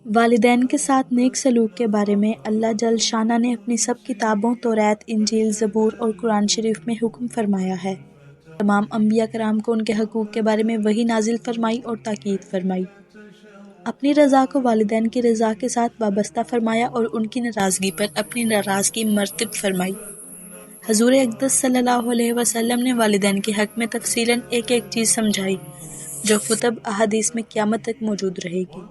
والدین کے ساتھ نیک سلوک کے بارے میں اللہ جل شانہ نے اپنی سب کتابوں توریت، انجیل، زبور اور قرآن شریف میں حکم فرمایا ہے۔ تمام انبیاء کرام کو ان کے حقوق کے بارے میں وحی نازل فرمائی اور تاکید فرمائی۔ اپنی رضا کو والدین کی رضا کے ساتھ وابستہ فرمایا اور ان کی ناراضگی پر اپنی ناراضگی مرتب فرمائی۔ حضور اقدس صلی اللہ علیہ وسلم نے والدین کے حق میں تفصیلاً ایک ایک چیز سمجھائی جو کتب احادیث میں قیامت تک موجود رہے گی۔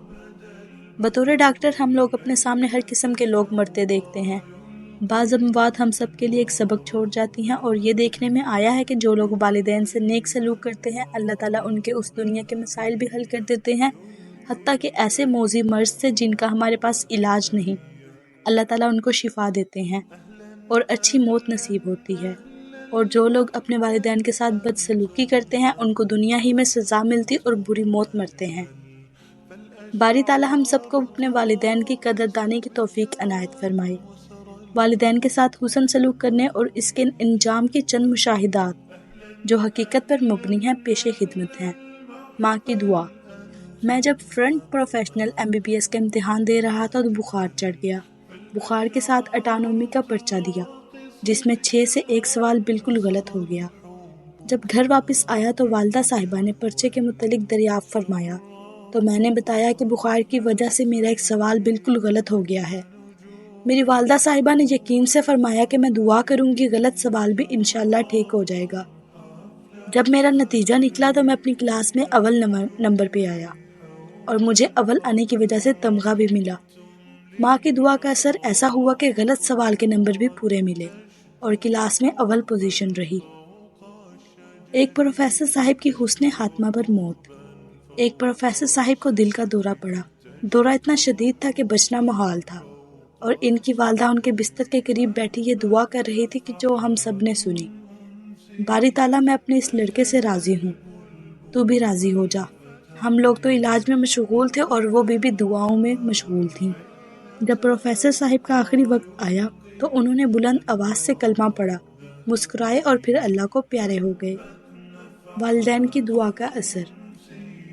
بطور ڈاکٹر ہم لوگ اپنے سامنے ہر قسم کے لوگ مرتے دیکھتے ہیں۔ بعض اموات ہم سب کے لیے ایک سبق چھوڑ جاتی ہیں، اور یہ دیکھنے میں آیا ہے کہ جو لوگ والدین سے نیک سلوک کرتے ہیں اللہ تعالیٰ ان کے اس دنیا کے مسائل بھی حل کر دیتے ہیں، حتیٰ کہ ایسے موذی مرض سے جن کا ہمارے پاس علاج نہیں، اللہ تعالیٰ ان کو شفا دیتے ہیں اور اچھی موت نصیب ہوتی ہے۔ اور جو لوگ اپنے والدین کے ساتھ بدسلوکی کرتے ہیں ان کو دنیا ہی میں سزا ملتی اور بری موت مرتے ہیں۔ باری تعالیٰ ہم سب کو اپنے والدین کی قدردانی کی توفیق عنایت فرمائے۔ والدین کے ساتھ حسن سلوک کرنے اور اس کے انجام کے چند مشاہدات جو حقیقت پر مبنی ہیں پیش خدمت ہیں۔ ماں کی دعا۔ میں جب فرنٹ پروفیشنل MBBS کا امتحان دے رہا تھا تو بخار چڑھ گیا۔ بخار کے ساتھ اٹانومی کا پرچہ دیا جس میں 6 سے 1 سوال بالکل غلط ہو گیا۔ جب گھر واپس آیا تو والدہ صاحبہ نے پرچے کے متعلق دریافت فرمایا تو میں نے بتایا کہ بخار کی وجہ سے میرا ایک سوال بالکل غلط ہو گیا ہے۔ میری والدہ صاحبہ نے یقین سے فرمایا کہ میں دعا کروں گی غلط سوال بھی انشاءاللہ ٹھیک ہو جائے گا۔ جب میرا نتیجہ نکلا تو میں اپنی کلاس میں اول نمبر پہ آیا اور مجھے اول آنے کی وجہ سے تمغہ بھی ملا۔ ماں کی دعا کا اثر ایسا ہوا کہ غلط سوال کے نمبر بھی پورے ملے اور کلاس میں اول پوزیشن رہی۔ ایک پروفیسر صاحب کی حسن خاتمہ پر موت۔ ایک پروفیسر صاحب کو دل کا دورہ پڑا۔ دورہ اتنا شدید تھا کہ بچنا محال تھا، اور ان کی والدہ ان کے بستر کے قریب بیٹھی یہ دعا کر رہی تھی کہ جو ہم سب نے سنی: باری تعالیٰ میں اپنے اس لڑکے سے راضی ہوں، تو بھی راضی ہو جا۔ ہم لوگ تو علاج میں مشغول تھے اور وہ بھی دعاؤں میں مشغول تھیں۔ جب پروفیسر صاحب کا آخری وقت آیا تو انہوں نے بلند آواز سے کلمہ پڑھا، مسکرائے اور پھر اللہ کو پیارے ہو گئے۔ والدین کی دعا کا اثر۔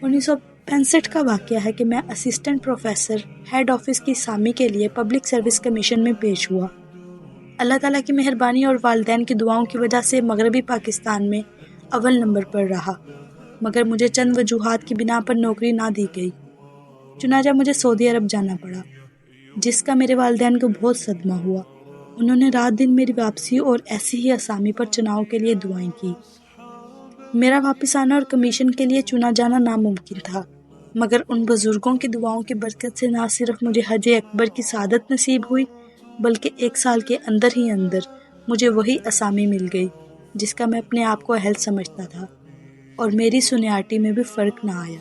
1965 کا واقعہ ہے کہ میں اسسٹنٹ پروفیسر ہیڈ آفس کی سامی کے لیے پبلک سروس کمیشن میں پیش ہوا۔ اللہ تعالیٰ کی مہربانی اور والدین کی دعاؤں کی وجہ سے مغربی پاکستان میں اول نمبر پر رہا، مگر مجھے چند وجوہات کی بنا پر نوکری نہ دی گئی۔ چنانچہ مجھے سعودی عرب جانا پڑا، جس کا میرے والدین کو بہت صدمہ ہوا۔ انہوں نے رات دن میری واپسی اور ایسی ہی اسامی پر چناؤ کے لیے دعائیں کی۔ میرا واپس آنا اور کمیشن کے لیے چنا جانا ناممکن تھا، مگر ان بزرگوں کی دعاؤں کی برکت سے نہ صرف مجھے حج اکبر کی سعادت نصیب ہوئی بلکہ 1 سال کے اندر ہی اندر مجھے وہی اسامی مل گئی جس کا میں اپنے آپ کو اہل سمجھتا تھا، اور میری سینیارٹی میں بھی فرق نہ آیا۔